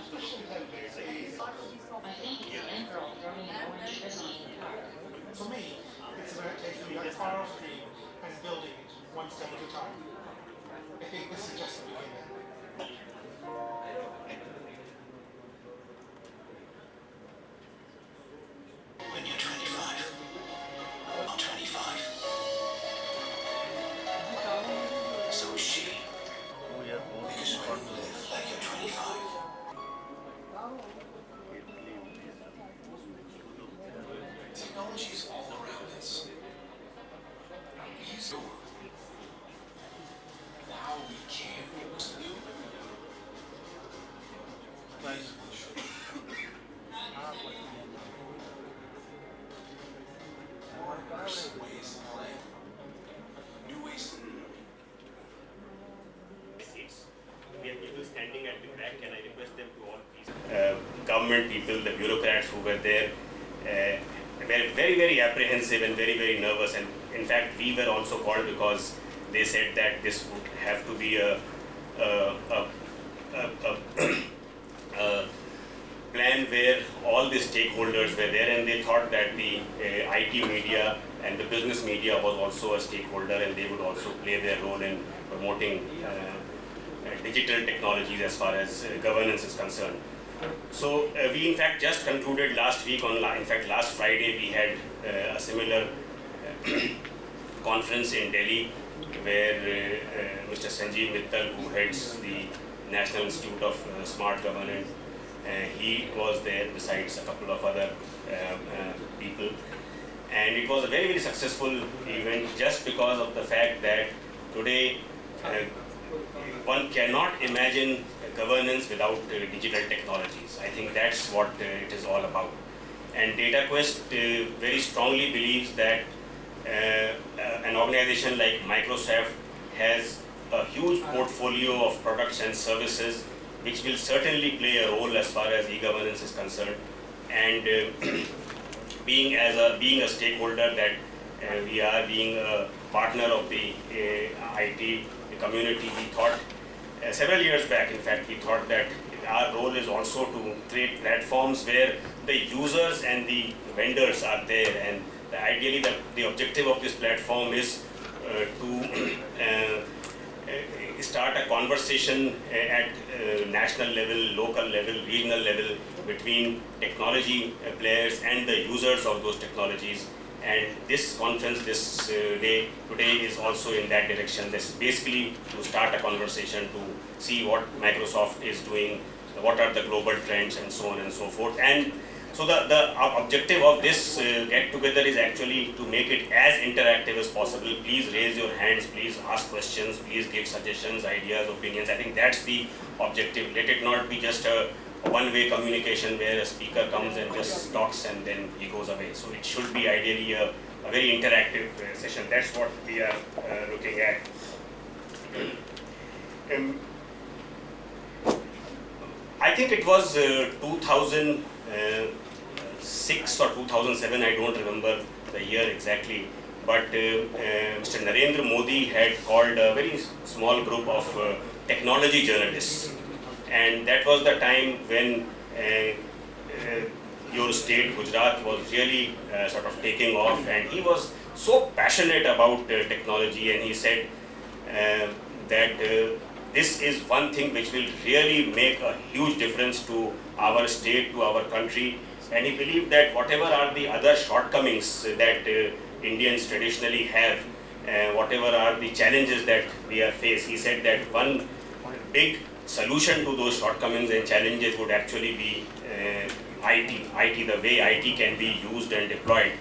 For me, it's about taking that priority and building it one step at a time. I think this is just the beginning. When you're 25, I'm 25. So is she. Because you couldn't live like you're 25. Technology is all around us. We use it. Now we can. What's new? There's ways to play. New ways to seats. We have people standing at the back. Can I request them to all please? Government people, the bureaucrats who were there, were very, very apprehensive and very, very nervous. And in fact, we were also called because they said that this would have to be a plan where all the stakeholders were there, and they thought that the IT media and the business media was also a stakeholder, and they would also play their role in promoting digital technologies as far as governance is concerned. So we in fact just concluded last week last Friday we had a similar conference in Delhi where Mr. Sanjeev Mittal, who heads the National Institute of Smart Governance, he was there besides a couple of other people, and it was a very, very successful event just because of the fact that today one cannot imagine governance without digital technologies. I think that's what it is all about. And DataQuest very strongly believes that an organization like Microsoft has a huge portfolio of products and services which will certainly play a role as far as e-governance is concerned. And being a stakeholder that we are, being a partner of the IT community, we thought several years back, in fact, we thought that our role is also to create platforms where the users and the vendors are there, and ideally the objective of this platform is to start a conversation at national level, local level, regional level between technology players and the users of those technologies. And this conference, this day today is also in that direction. This is basically to start a conversation to see what Microsoft is doing, what are the global trends, and so on and so forth. And so the objective of this get-together is actually to make it as interactive as possible. Please raise your hands, please ask questions, please give suggestions, ideas, opinions. I think that's the objective. Let it not be just a one-way communication where a speaker comes and just talks and then he goes away. So it should be ideally a very interactive session. That's what we are looking at. I think it was 2006 or 2007, I don't remember the year exactly, but Mr. Narendra Modi had called a very small group of technology journalists. And that was the time when your state, Gujarat, was really sort of taking off, and he was so passionate about technology, and he said that this is one thing which will really make a huge difference to our state, to our country, and he believed that whatever are the other shortcomings that Indians traditionally have, whatever are the challenges that we are faced, he said that one big solution to those shortcomings and challenges would actually be IT, the way IT can be used and deployed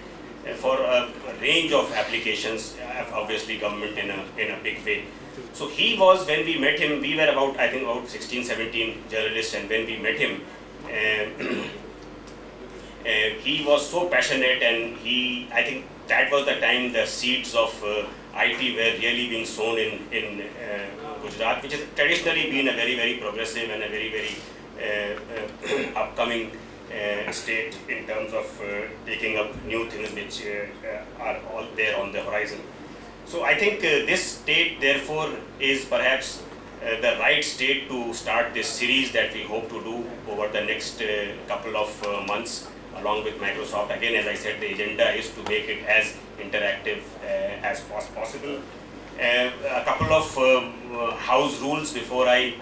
for a range of applications, obviously government in a big way. So he was, when we met him, we were I think about 16, 17 journalists, and when we met him, he was so passionate, and I think that was the time the seeds of IT were really being sown in Gujarat, which has traditionally been a very, very progressive and a very, very upcoming state in terms of taking up new things which are all there on the horizon. So I think this state therefore is perhaps the right state to start this series that we hope to do over the next couple of months along with Microsoft. Again, as I said, the agenda is to make it as interactive as possible. A couple of house rules before I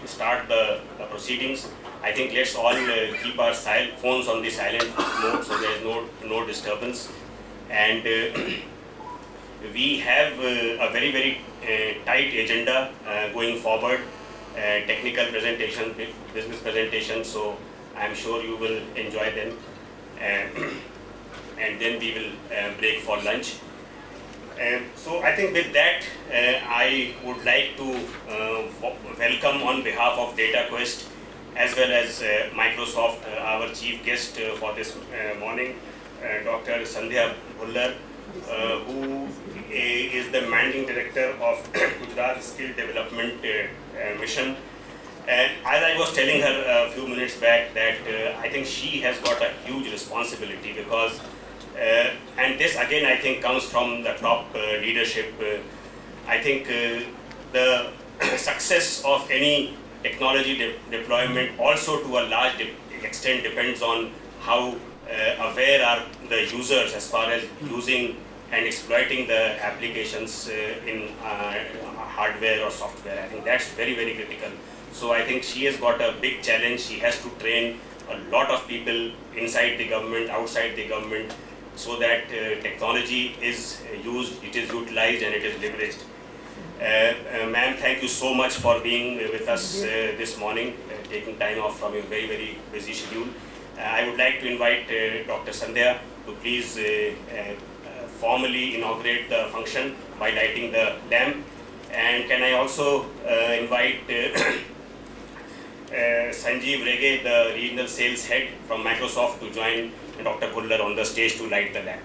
start the proceedings. I think let's all keep our phones on the silent mode so there is no disturbance. And we have a very tight agenda going forward, technical presentation, business presentation, so I am sure you will enjoy them. And then we will break for lunch. So I think with that, I would like to welcome on behalf of DataQuest as well as Microsoft, our chief guest for this morning, Dr. Sandhya Bhullar, who is the managing director of Gujarat Skill Development Mission. And as I was telling her a few minutes back that I think she has got a huge responsibility because, and this again I think comes from the top leadership. I think the success of any technology deployment also to a large extent depends on how aware are the users as far as using and exploiting the applications in hardware or software. I think that's very critical. So I think she has got a big challenge. She has to train a lot of people inside the government, outside the government, so that technology is used, it is utilized and it is leveraged. Ma'am, thank you so much for being with us this morning, taking time off from your very busy schedule. I would like to invite Dr. Sandhya to please formally inaugurate the function by lighting the lamp. And can I also invite Sanjeev Rege, the regional sales head from Microsoft, to join Dr. Bhullar on the stage to light the lamp.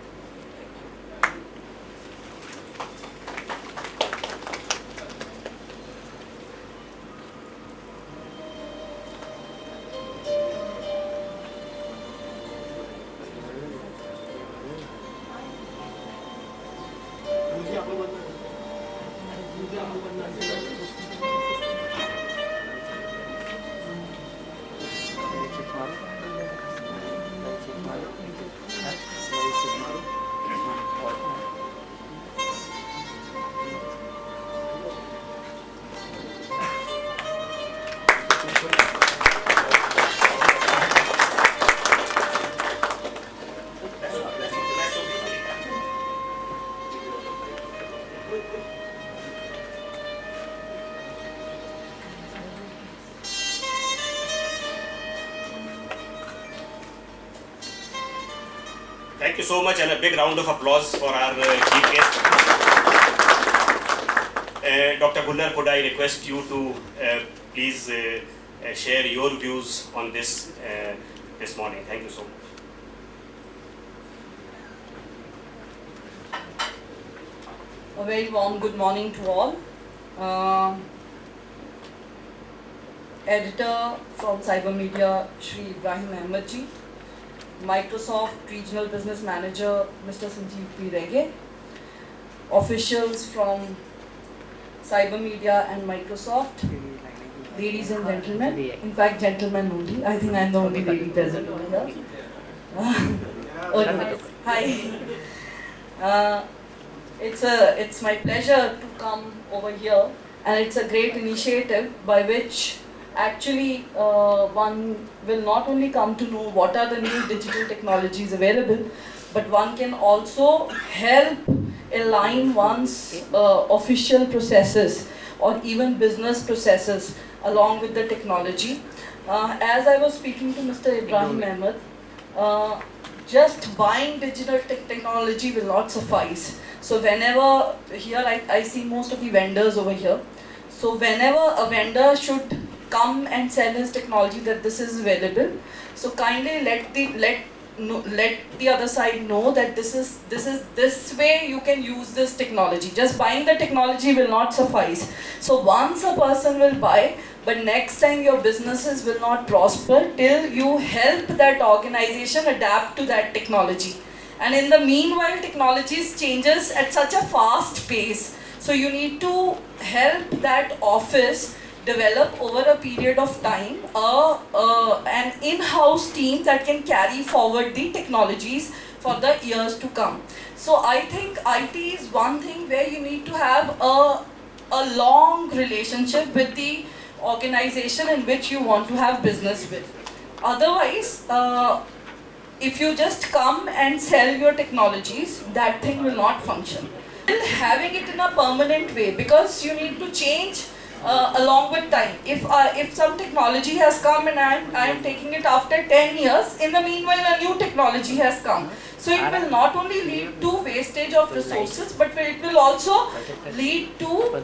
Thank you so much, and a big round of applause for our chief guest. Dr. Bhullar, could I request you to please share your views on this this morning? Thank you so much. A very warm good morning to all. Editor from Cyber Media, Shri Ibrahim Ahmed ji. Microsoft Regional Business Manager, Mr. Sanjeev P. Rege. Officials from Cyber Media and Microsoft. Ladies and gentlemen, in fact gentlemen only, I think I am the only lady present over here. Okay. Hi. It's my pleasure to come over here, and it's a great initiative by which actually one will not only come to know what are the new digital technologies available, but one can also help align one's official processes or even business processes along with the technology. As I was speaking to Mr. Ibrahim Ahmed, just buying digital technology will not suffice. So whenever, here I see most of the vendors over here. So whenever a vendor should come and sell his technology that this is available, so kindly let the other side know that this way you can use this technology. Just buying the technology will not suffice. So once a person will buy, but next time your businesses will not prosper till you help that organization adapt to that technology. And in the meanwhile, technologies changes at such a fast pace. So you need to help that office develop over a period of time an in-house team that can carry forward the technologies for the years to come. So I think IT is one thing where you need to have a long relationship with the organization in which you want to have business with. Otherwise, if you just come and sell your technologies, that thing will not function. Having it in a permanent way, because you need to change along with time. If some technology has come and I am taking it after 10 years, in the meanwhile a new technology has come. So it will not only lead to wastage of resources, but it will also lead to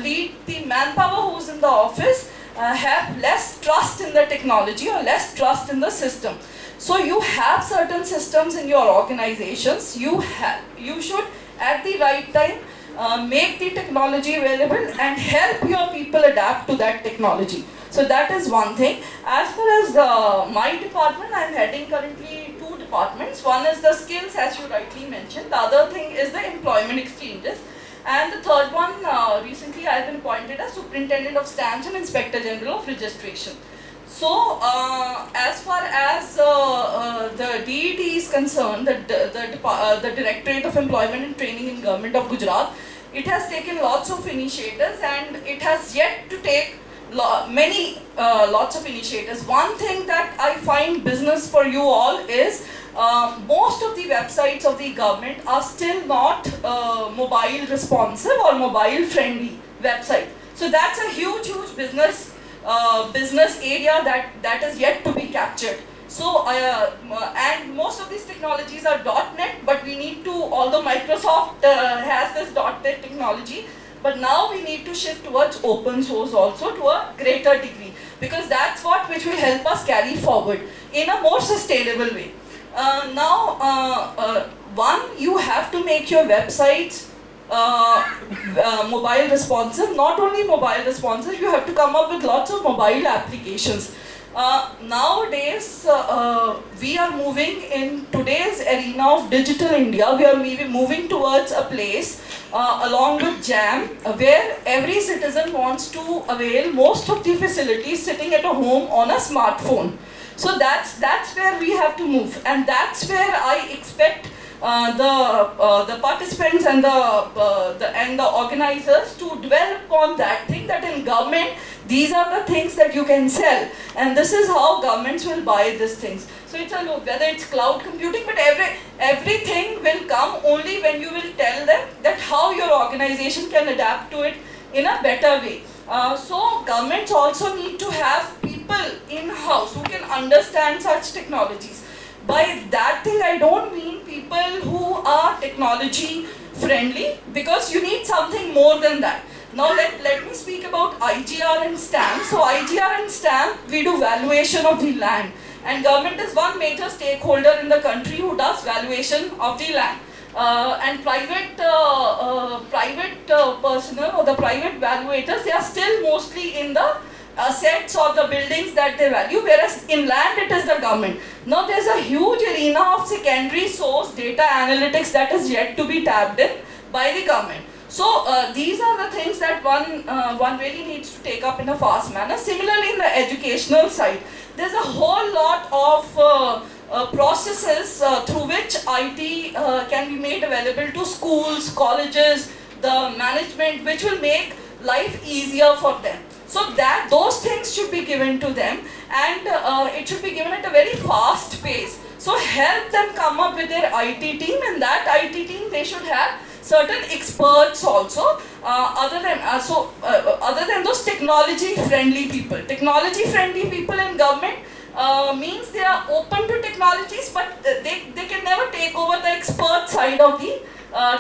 lead the manpower who's in the office have less trust in the technology or less trust in the system. So you have certain systems in your organizations. You should at the right time make the technology available and help your people adapt to that technology. So that is one thing. As far as my department, I am heading currently 2 departments. One is the skills, as you rightly mentioned. The other thing is the employment exchanges. And the third one, recently I have been appointed as Superintendent of Stamps and Inspector General of Registration. So, as far as the DET is concerned, the Directorate of Employment and Training in Government of Gujarat, it has taken lots of initiatives and it has yet to take lots of initiatives. One thing that I find business for you all is most of the websites of the government are still not mobile responsive or mobile friendly website. So that's a huge business area that is yet to be captured. So and most of these technologies are .NET, but we need to, although Microsoft has this .NET technology, but now we need to shift towards open source also to a greater degree, because that's which will help us carry forward in a more sustainable way. One, you have to make your websites mobile responsive. Not only mobile responsive, you have to come up with lots of mobile applications. Nowadays, we are moving in today's arena of digital India. We are moving towards a place along with JAM, where every citizen wants to avail most of the facilities sitting at a home on a smartphone. So that's where we have to move, and that's where I expect the participants and the organizers to dwell upon that thing, that in government these are the things that you can sell, and this is how governments will buy these things. So it's whether it's cloud computing, but everything will come only when you will tell them that how your organization can adapt to it in a better way. So governments also need to have people in-house who can understand such technologies. By that thing, I don't mean people who are technology friendly, because you need something more than that. Now let me speak about IGR and stamp. So IGR and stamp, we do valuation of the land, and government is one major stakeholder in the country who does valuation of the land. And private personnel or the private valuators, they are still mostly in the assets or the buildings that they value, whereas in land it is the government. Now there's a huge arena of secondary source data analytics that is yet to be tapped in by the government. So these are the things that one really needs to take up in a fast manner. Similarly, in the educational side, there's a whole lot of processes through which IT can be made available to schools, colleges, the management, which will make life easier for them. So that those things should be given to them, and it should be given at a very fast pace. So help them come up with their IT team, and that IT team, they should have certain experts also, other than those technology friendly people. Technology friendly people in government means they are open to technologies, but they can never take over the expert side of the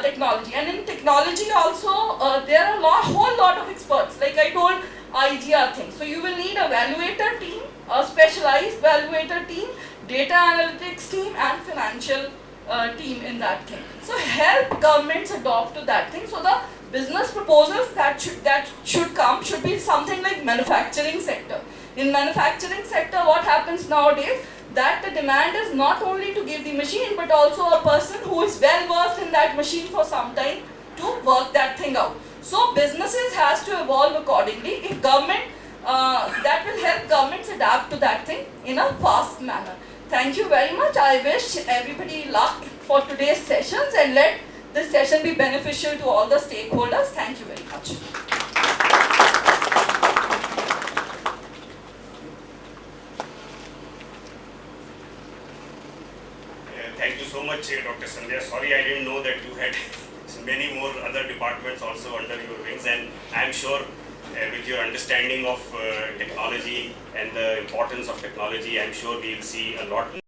technology. And in technology also, there are whole lot of experts, like I told, IGR thing. So you will need a evaluator team, a specialized evaluator team, data analytics team, and financial team in that thing. So help governments adopt to that thing. So the business proposals that should come should be something like manufacturing sector. In manufacturing sector, what happens nowadays, that the demand is not only to give the machine, but also a person who is well versed in that machine for some time to to work that thing out. So businesses has to evolve accordingly. If government, that will help governments adapt to that thing in a fast manner. Thank you very much. I wish everybody luck for today's sessions, and let this session be beneficial to all the stakeholders. Thank you very much. Thank you so much, Dr. Sandhya. Sorry, I didn't know that you had many more other departments also under your wings, and I'm sure with your understanding of technology and the importance of technology, I'm sure we'll see a lot more.